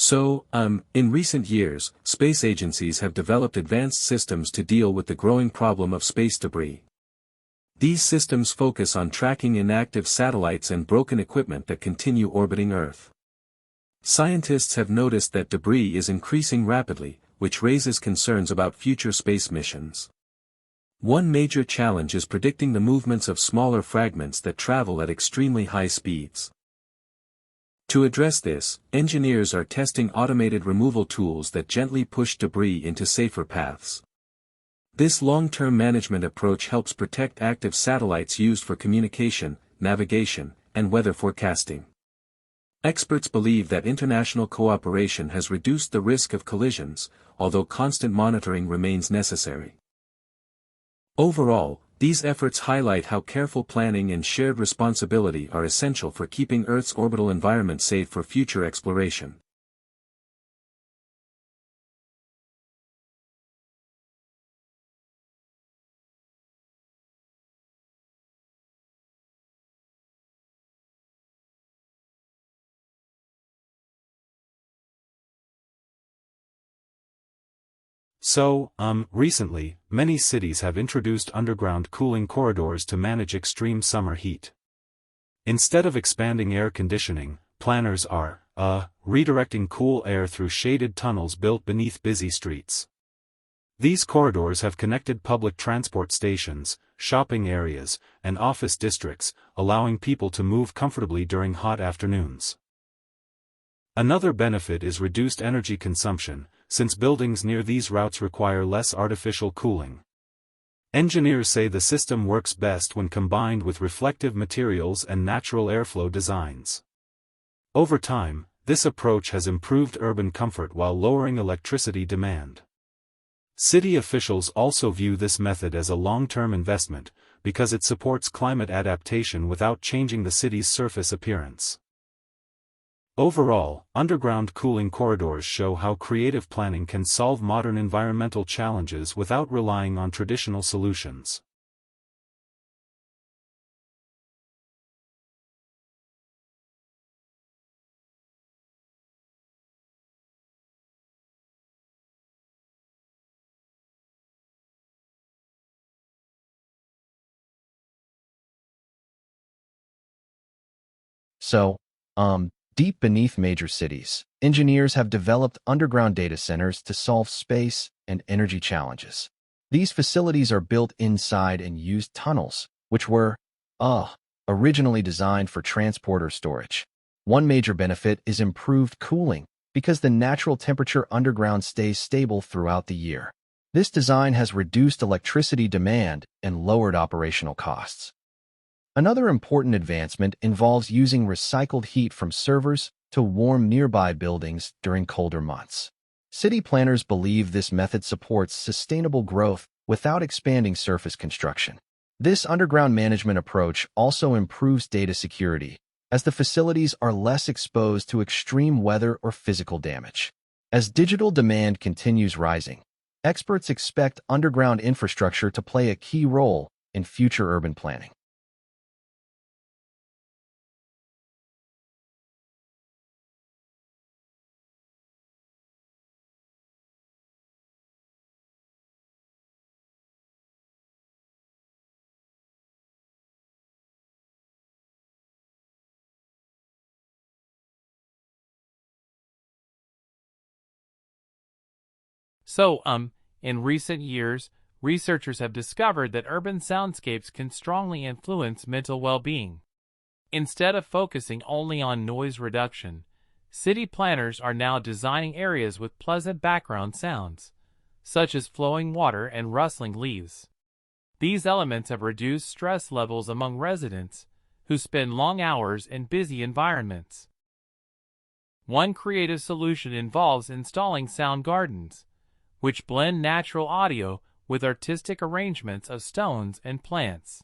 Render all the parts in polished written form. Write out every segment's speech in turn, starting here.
In recent years, space agencies have developed advanced systems to deal with the growing problem of space debris. These systems focus on tracking inactive satellites and broken equipment that continue orbiting Earth. Scientists have noticed that debris is increasing rapidly, which raises concerns about future space missions. One major challenge is predicting the movements of smaller fragments that travel at extremely high speeds. To address this, engineers are testing automated removal tools that gently push debris into safer paths. This long-term management approach helps protect active satellites used for communication, navigation, and weather forecasting. Experts believe that international cooperation has reduced the risk of collisions, although constant monitoring remains necessary. Overall, these efforts highlight how careful planning and shared responsibility are essential for keeping Earth's orbital environment safe for future exploration. Recently, many cities have introduced underground cooling corridors to manage extreme summer heat. Instead of expanding air conditioning, planners are, redirecting cool air through shaded tunnels built beneath busy streets. These corridors have connected public transport stations, shopping areas, and office districts, allowing people to move comfortably during hot afternoons. Another benefit is reduced energy consumption, since buildings near these routes require less artificial cooling. Engineers say the system works best when combined with reflective materials and natural airflow designs. Over time, this approach has improved urban comfort while lowering electricity demand. City officials also view this method as a long-term investment, because it supports climate adaptation without changing the city's surface appearance. Overall, underground cooling corridors show how creative planning can solve modern environmental challenges without relying on traditional solutions. So, deep beneath major cities, engineers have developed underground data centers to solve space and energy challenges. These facilities are built inside and use tunnels, which were, originally designed for transport or storage. One major benefit is improved cooling, because the natural temperature underground stays stable throughout the year. This design has reduced electricity demand and lowered operational costs. Another important advancement involves using recycled heat from servers to warm nearby buildings during colder months. City planners believe this method supports sustainable growth without expanding surface construction. This underground management approach also improves data security, as the facilities are less exposed to extreme weather or physical damage. As digital demand continues rising, experts expect underground infrastructure to play a key role in future urban planning. In recent years, researchers have discovered that urban soundscapes can strongly influence mental well-being. Instead of focusing only on noise reduction, city planners are now designing areas with pleasant background sounds, such as flowing water and rustling leaves. These elements have reduced stress levels among residents who spend long hours in busy environments. One creative solution involves installing sound gardens, which blend natural audio with artistic arrangements of stones and plants.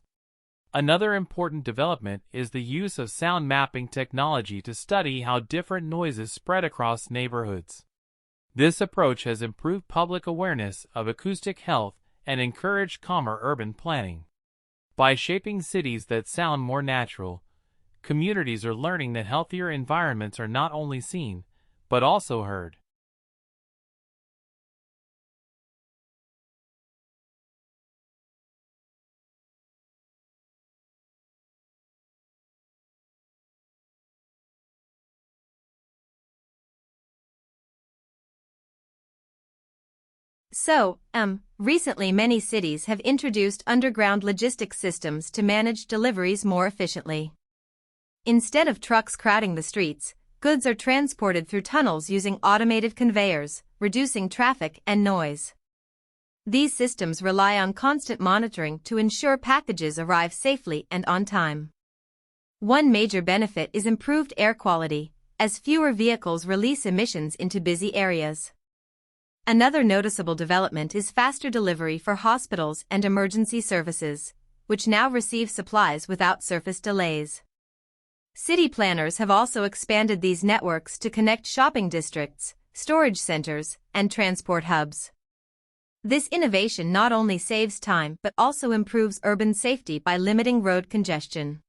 Another important development is the use of sound mapping technology to study how different noises spread across neighborhoods. This approach has improved public awareness of acoustic health and encouraged calmer urban planning. By shaping cities that sound more natural, communities are learning that healthier environments are not only seen, but also heard. Recently many cities have introduced underground logistics systems to manage deliveries more efficiently. Instead of trucks crowding the streets, goods are transported through tunnels using automated conveyors, reducing traffic and noise. These systems rely on constant monitoring to ensure packages arrive safely and on time. One major benefit is improved air quality, as fewer vehicles release emissions into busy areas. Another noticeable development is faster delivery for hospitals and emergency services, which now receive supplies without surface delays. City planners have also expanded these networks to connect shopping districts, storage centers, and transport hubs. This innovation not only saves time but also improves urban safety by limiting road congestion.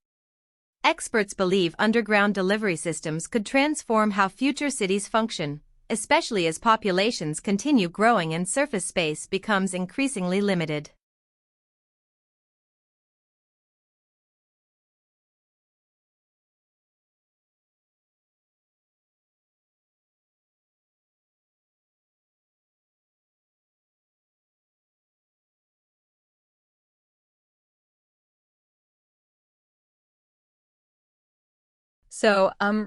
Experts believe underground delivery systems could transform how future cities function, especially as populations continue growing and surface space becomes increasingly limited.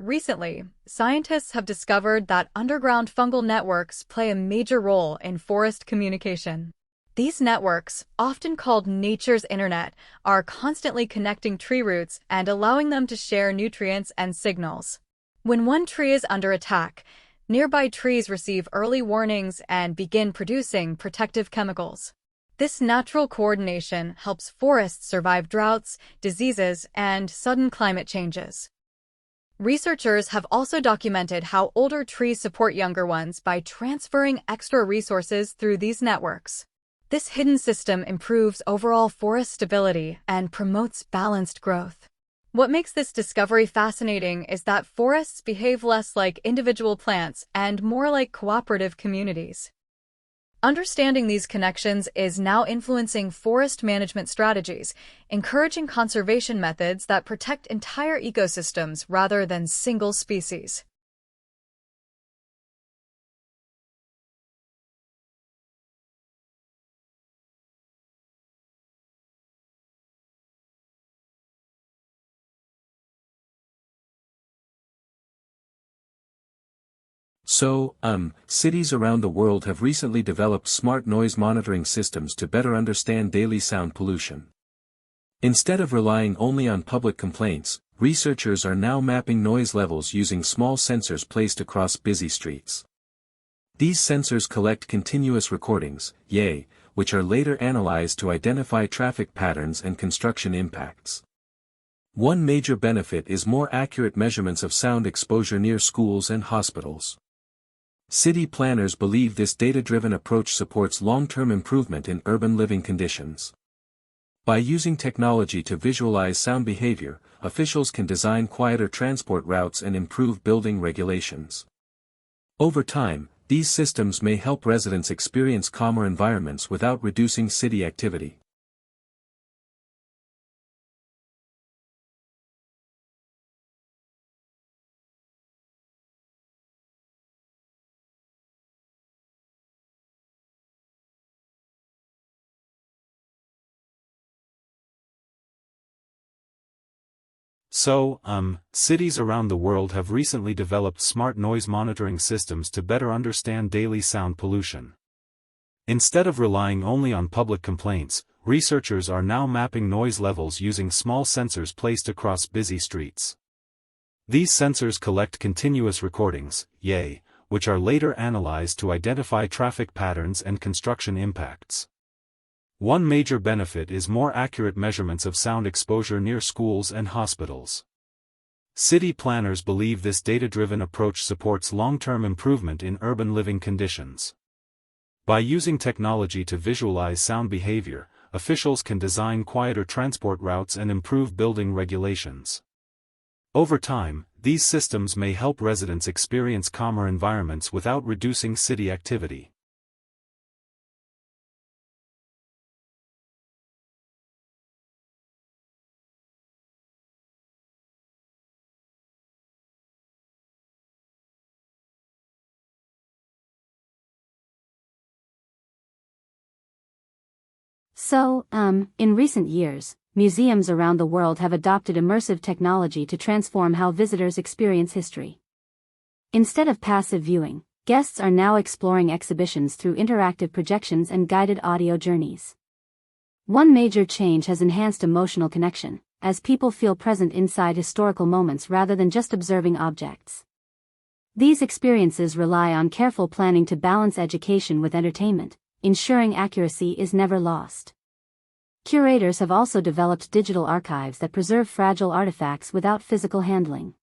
Recently, scientists have discovered that underground fungal networks play a major role in forest communication. These networks, often called nature's internet, are constantly connecting tree roots and allowing them to share nutrients and signals. When one tree is under attack, nearby trees receive early warnings and begin producing protective chemicals. This natural coordination helps forests survive droughts, diseases, and sudden climate changes. Researchers have also documented how older trees support younger ones by transferring extra resources through these networks. This hidden system improves overall forest stability and promotes balanced growth. What makes this discovery fascinating is that forests behave less like individual plants and more like cooperative communities. Understanding these connections is now influencing forest management strategies, encouraging conservation methods that protect entire ecosystems rather than single species. Cities around the world have recently developed smart noise monitoring systems to better understand daily sound pollution. Instead of relying only on public complaints, researchers are now mapping noise levels using small sensors placed across busy streets. These sensors collect continuous recordings, which are later analyzed to identify traffic patterns and construction impacts. One major benefit is more accurate measurements of sound exposure near schools and hospitals. City planners believe this data-driven approach supports long-term improvement in urban living conditions. By using technology to visualize sound behavior, officials can design quieter transport routes and improve building regulations. Over time, these systems may help residents experience calmer environments without reducing city activity. Cities around the world have recently developed smart noise monitoring systems to better understand daily sound pollution. Instead of relying only on public complaints, researchers are now mapping noise levels using small sensors placed across busy streets. These sensors collect continuous recordings, which are later analyzed to identify traffic patterns and construction impacts. One major benefit is more accurate measurements of sound exposure near schools and hospitals. City planners believe this data-driven approach supports long-term improvement in urban living conditions. By using technology to visualize sound behavior, officials can design quieter transport routes and improve building regulations. Over time, these systems may help residents experience calmer environments without reducing city activity. So, in recent years, museums around the world have adopted immersive technology to transform how visitors experience history. Instead of passive viewing, guests are now exploring exhibitions through interactive projections and guided audio journeys. One major change has enhanced emotional connection, as people feel present inside historical moments rather than just observing objects. These experiences rely on careful planning to balance education with entertainment, ensuring accuracy is never lost. Curators have also developed digital archives that preserve fragile artifacts without physical handling.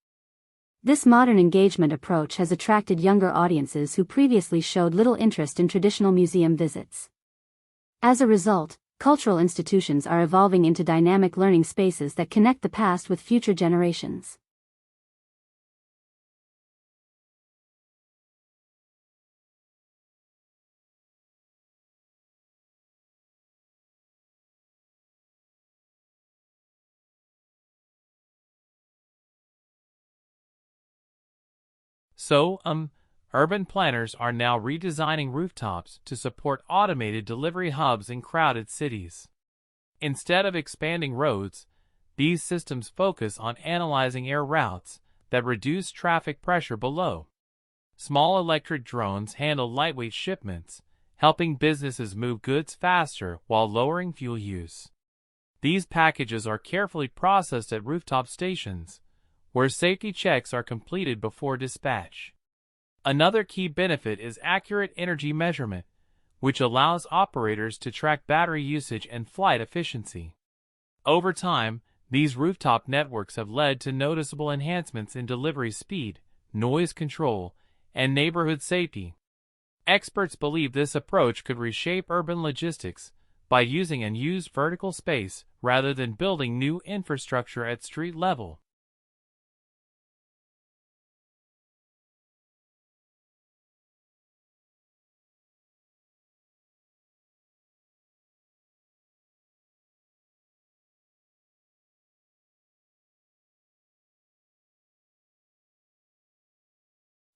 This modern engagement approach has attracted younger audiences who previously showed little interest in traditional museum visits. As a result, cultural institutions are evolving into dynamic learning spaces that connect the past with future generations. So, urban planners are now redesigning rooftops to support automated delivery hubs in crowded cities. Instead of expanding roads, these systems focus on analyzing air routes that reduce traffic pressure below. Small electric drones handle lightweight shipments, helping businesses move goods faster while lowering fuel use. These packages are carefully processed at rooftop stations, where safety checks are completed before dispatch. Another key benefit is accurate energy measurement, which allows operators to track battery usage and flight efficiency. Over time, these rooftop networks have led to noticeable enhancements in delivery speed, noise control, and neighborhood safety. Experts believe this approach could reshape urban logistics by using unused vertical space rather than building new infrastructure at street level.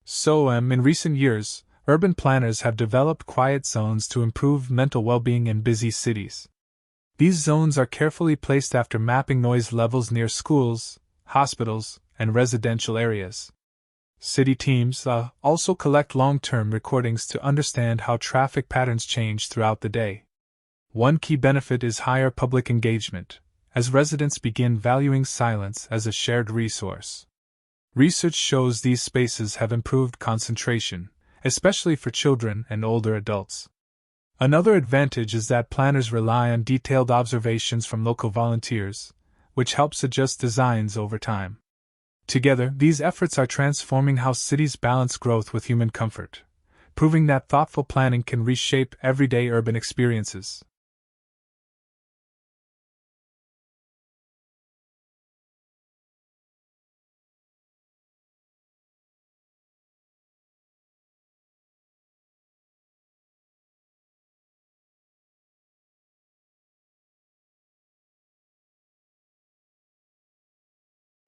So, in recent years, urban planners have developed quiet zones to improve mental well-being in busy cities. These zones are carefully placed after mapping noise levels near schools, hospitals, and residential areas. City teams also collect long-term recordings to understand how traffic patterns change throughout the day. One key benefit is higher public engagement, as residents begin valuing silence as a shared resource. Research shows these spaces have improved concentration, especially for children and older adults. Another advantage is that planners rely on detailed observations from local volunteers, which helps adjust designs over time. Together, these efforts are transforming how cities balance growth with human comfort, proving that thoughtful planning can reshape everyday urban experiences.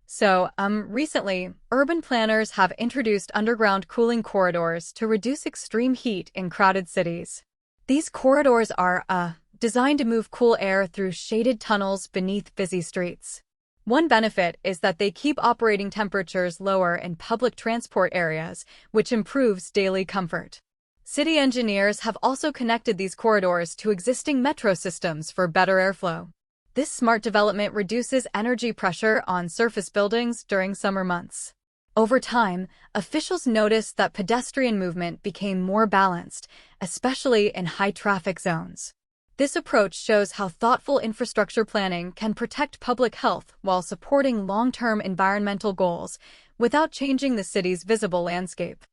So, recently, urban planners have introduced underground cooling corridors to reduce extreme heat in crowded cities. These corridors are, designed to move cool air through shaded tunnels beneath busy streets. One benefit is that they keep operating temperatures lower in public transport areas, which improves daily comfort. City engineers have also connected these corridors to existing metro systems for better airflow. This smart development reduces energy pressure on surface buildings during summer months. Over time, officials noticed that pedestrian movement became more balanced, especially in high-traffic zones. This approach shows how thoughtful infrastructure planning can protect public health while supporting long-term environmental goals without changing the city's visible landscape.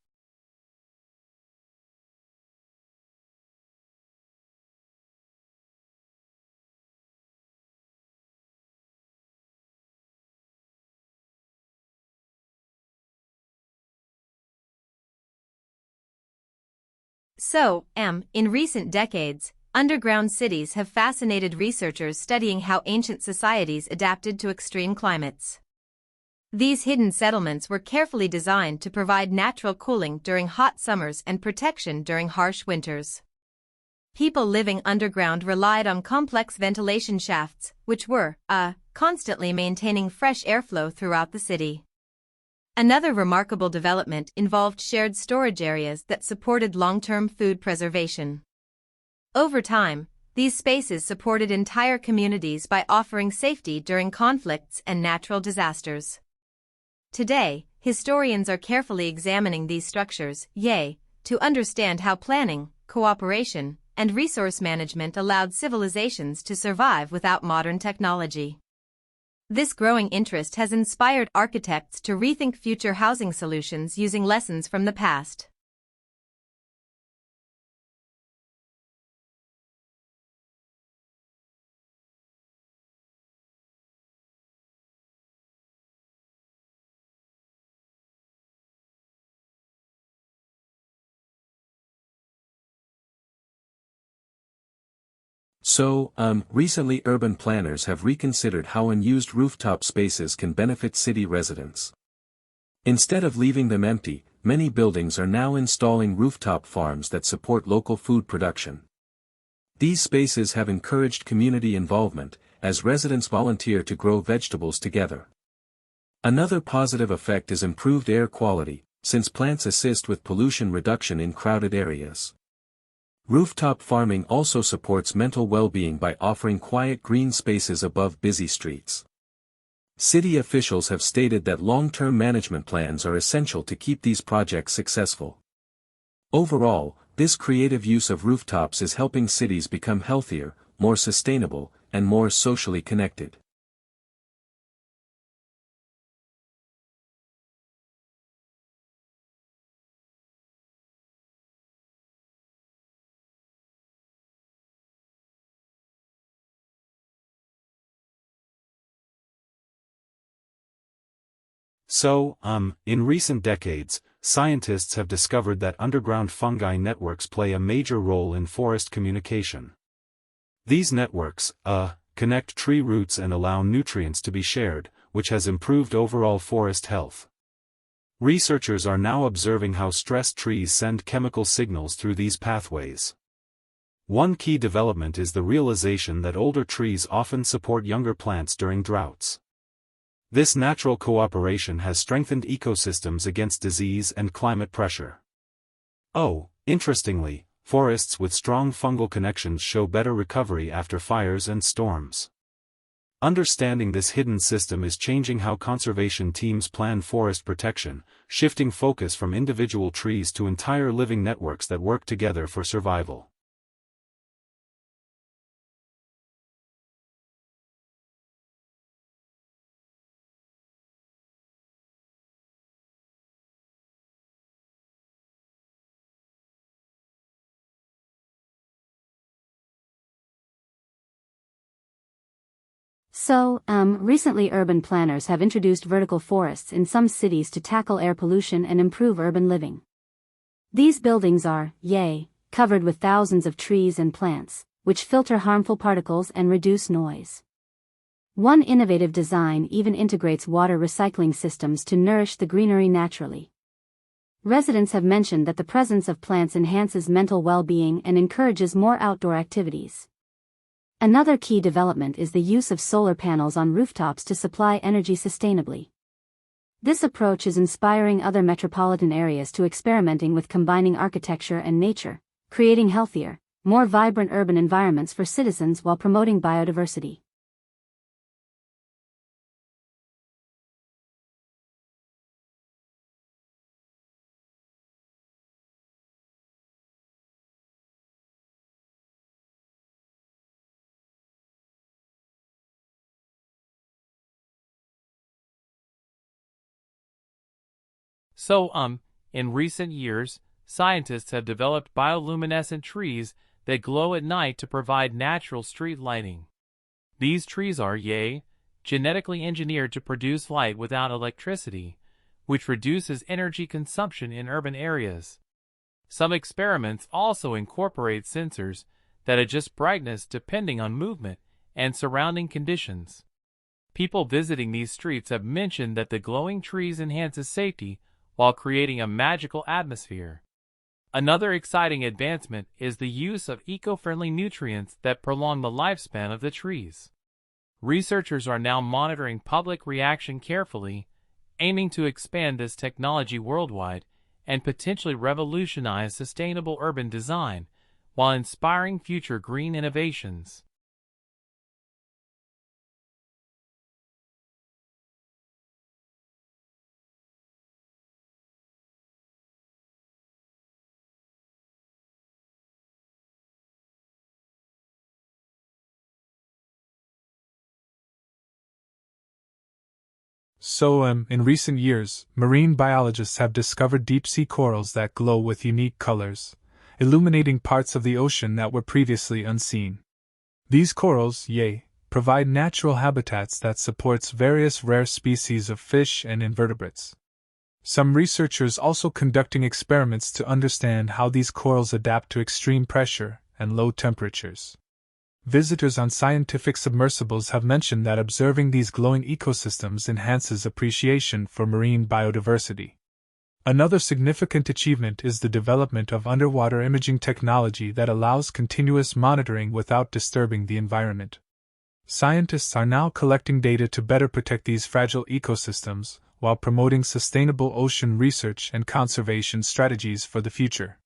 In recent decades, underground cities have fascinated researchers studying how ancient societies adapted to extreme climates. These hidden settlements were carefully designed to provide natural cooling during hot summers and protection during harsh winters. People living underground relied on complex ventilation shafts, which were, constantly maintaining fresh airflow throughout the city. Another remarkable development involved shared storage areas that supported long-term food preservation. Over time, these spaces supported entire communities by offering safety during conflicts and natural disasters. Today, historians are carefully examining these structures, to understand how planning, cooperation, and resource management allowed civilizations to survive without modern technology. This growing interest has inspired architects to rethink future housing solutions using lessons from the past. Recently urban planners have reconsidered how unused rooftop spaces can benefit city residents. Instead of leaving them empty, many buildings are now installing rooftop farms that support local food production. These spaces have encouraged community involvement, as residents volunteer to grow vegetables together. Another positive effect is improved air quality, since plants assist with pollution reduction in crowded areas. Rooftop farming also supports mental well-being by offering quiet green spaces above busy streets. City officials have stated that long-term management plans are essential to keep these projects successful. Overall, this creative use of rooftops is helping cities become healthier, more sustainable, and more socially connected. In recent decades, scientists have discovered that underground fungi networks play a major role in forest communication. These networks, connect tree roots and allow nutrients to be shared, which has improved overall forest health. Researchers are now observing how stressed trees send chemical signals through these pathways. One key development is the realization that older trees often support younger plants during droughts. This natural cooperation has strengthened ecosystems against disease and climate pressure. Interestingly, forests with strong fungal connections show better recovery after fires and storms. Understanding this hidden system is changing how conservation teams plan forest protection, shifting focus from individual trees to entire living networks that work together for survival. Recently urban planners have introduced vertical forests in some cities to tackle air pollution and improve urban living. These buildings are, covered with thousands of trees and plants, which filter harmful particles and reduce noise. One innovative design even integrates water recycling systems to nourish the greenery naturally. Residents have mentioned that the presence of plants enhances mental well-being and encourages more outdoor activities. Another key development is the use of solar panels on rooftops to supply energy sustainably. This approach is inspiring other metropolitan areas to experimenting with combining architecture and nature, creating healthier, more vibrant urban environments for citizens while promoting biodiversity. In recent years, scientists have developed bioluminescent trees that glow at night to provide natural street lighting. These trees are, genetically engineered to produce light without electricity, which reduces energy consumption in urban areas. Some experiments also incorporate sensors that adjust brightness depending on movement and surrounding conditions. People visiting these streets have mentioned that the glowing trees enhances safety while creating a magical atmosphere. Another exciting advancement is the use of eco-friendly nutrients that prolong the lifespan of the trees. Researchers are now monitoring public reaction carefully, aiming to expand this technology worldwide and potentially revolutionize sustainable urban design while inspiring future green innovations. In recent years, marine biologists have discovered deep-sea corals that glow with unique colors, illuminating parts of the ocean that were previously unseen. These corals, provide natural habitats that supports various rare species of fish and invertebrates. Some researchers also conducting experiments to understand how these corals adapt to extreme pressure and low temperatures. Visitors on scientific submersibles have mentioned that observing these glowing ecosystems enhances appreciation for marine biodiversity. Another significant achievement is the development of underwater imaging technology that allows continuous monitoring without disturbing the environment. Scientists are now collecting data to better protect these fragile ecosystems, while promoting sustainable ocean research and conservation strategies for the future.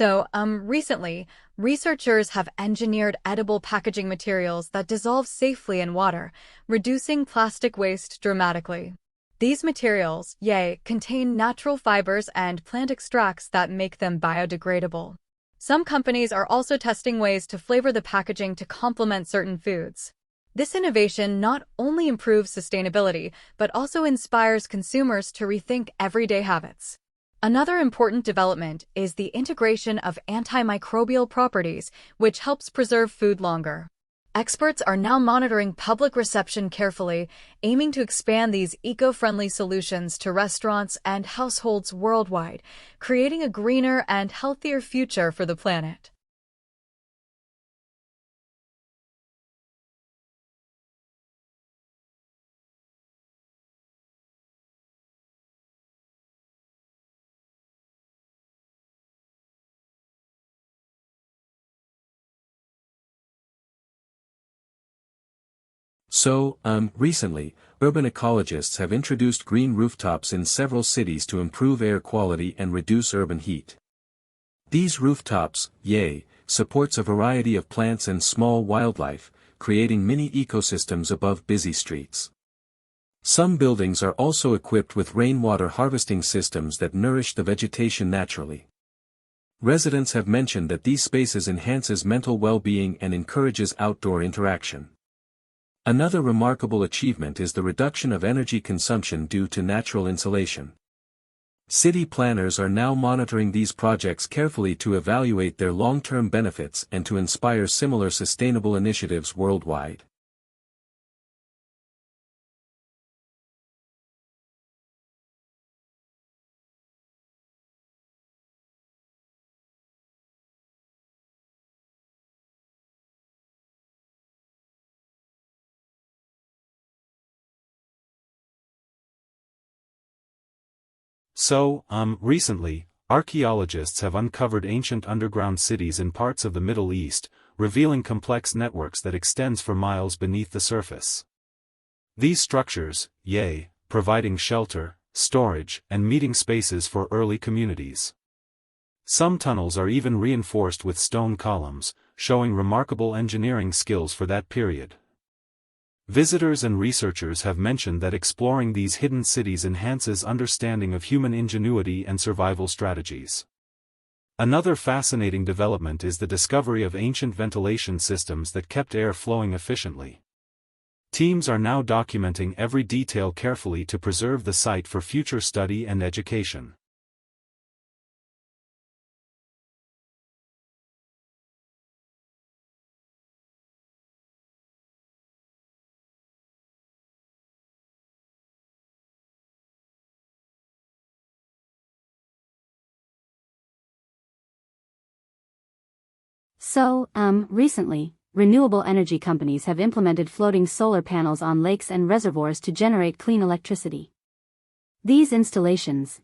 Recently, researchers have engineered edible packaging materials that dissolve safely in water, reducing plastic waste dramatically. These materials, contain natural fibers and plant extracts that make them biodegradable. Some companies are also testing ways to flavor the packaging to complement certain foods. This innovation not only improves sustainability, but also inspires consumers to rethink everyday habits. Another important development is the integration of antimicrobial properties, which helps preserve food longer. Experts are now monitoring public reception carefully, aiming to expand these eco-friendly solutions to restaurants and households worldwide, creating a greener and healthier future for the planet. Recently, urban ecologists have introduced green rooftops in several cities to improve air quality and reduce urban heat. These rooftops, supports a variety of plants and small wildlife, creating mini ecosystems above busy streets. Some buildings are also equipped with rainwater harvesting systems that nourish the vegetation naturally. Residents have mentioned that these spaces enhances mental well-being and encourages outdoor interaction. Another remarkable achievement is the reduction of energy consumption due to natural insulation. City planners are now monitoring these projects carefully to evaluate their long-term benefits and to inspire similar sustainable initiatives worldwide. Recently, archaeologists have uncovered ancient underground cities in parts of the Middle East, revealing complex networks that extends for miles beneath the surface. These structures, providing shelter, storage, and meeting spaces for early communities. Some tunnels are even reinforced with stone columns, showing remarkable engineering skills for that period. Visitors and researchers have mentioned that exploring these hidden cities enhances understanding of human ingenuity and survival strategies. Another fascinating development is the discovery of ancient ventilation systems that kept air flowing efficiently. Teams are now documenting every detail carefully to preserve the site for future study and education. Recently, renewable energy companies have implemented floating solar panels on lakes and reservoirs to generate clean electricity. These installations,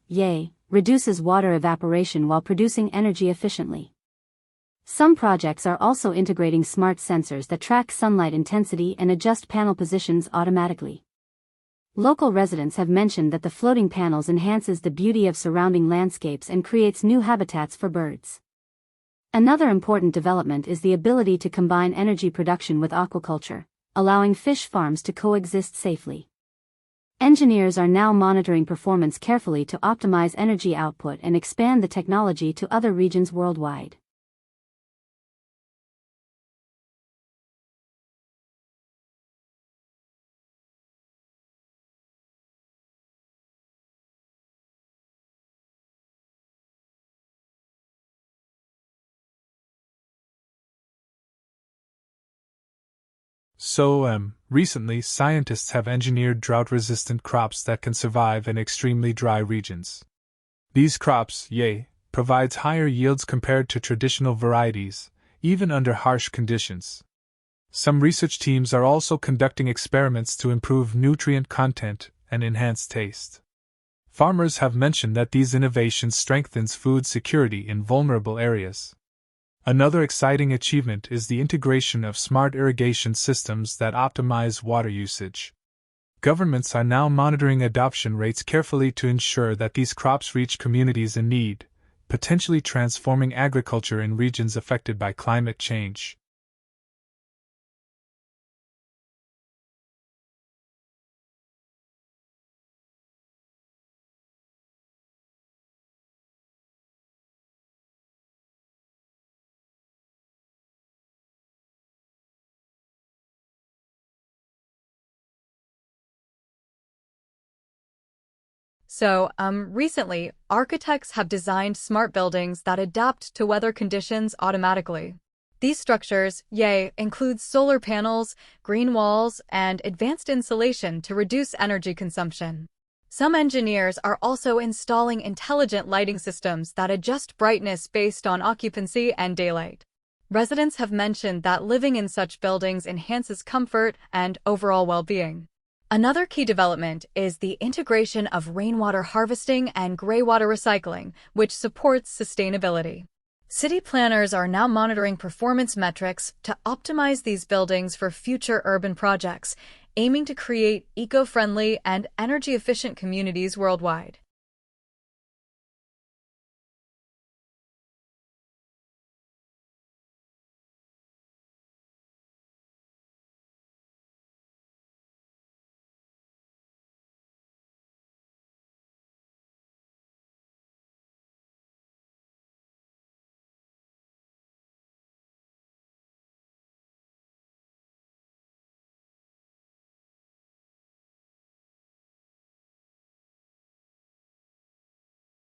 reduces water evaporation while producing energy efficiently. Some projects are also integrating smart sensors that track sunlight intensity and adjust panel positions automatically. Local residents have mentioned that the floating panels enhances the beauty of surrounding landscapes and creates new habitats for birds. Another important development is the ability to combine energy production with aquaculture, allowing fish farms to coexist safely. Engineers are now monitoring performance carefully to optimize energy output and expand the technology to other regions worldwide. Recently scientists have engineered drought-resistant crops that can survive in extremely dry regions. These crops, provides higher yields compared to traditional varieties, even under harsh conditions. Some research teams are also conducting experiments to improve nutrient content and enhance taste. Farmers have mentioned that these innovations strengthens food security in vulnerable areas. Another exciting achievement is the integration of smart irrigation systems that optimize water usage. Governments are now monitoring adoption rates carefully to ensure that these crops reach communities in need, potentially transforming agriculture in regions affected by climate change. Recently, architects have designed smart buildings that adapt to weather conditions automatically. These structures, include solar panels, green walls, and advanced insulation to reduce energy consumption. Some engineers are also installing intelligent lighting systems that adjust brightness based on occupancy and daylight. Residents have mentioned that living in such buildings enhances comfort and overall well-being. Another key development is the integration of rainwater harvesting and greywater recycling, which supports sustainability. City planners are now monitoring performance metrics to optimize these buildings for future urban projects, aiming to create eco-friendly and energy-efficient communities worldwide.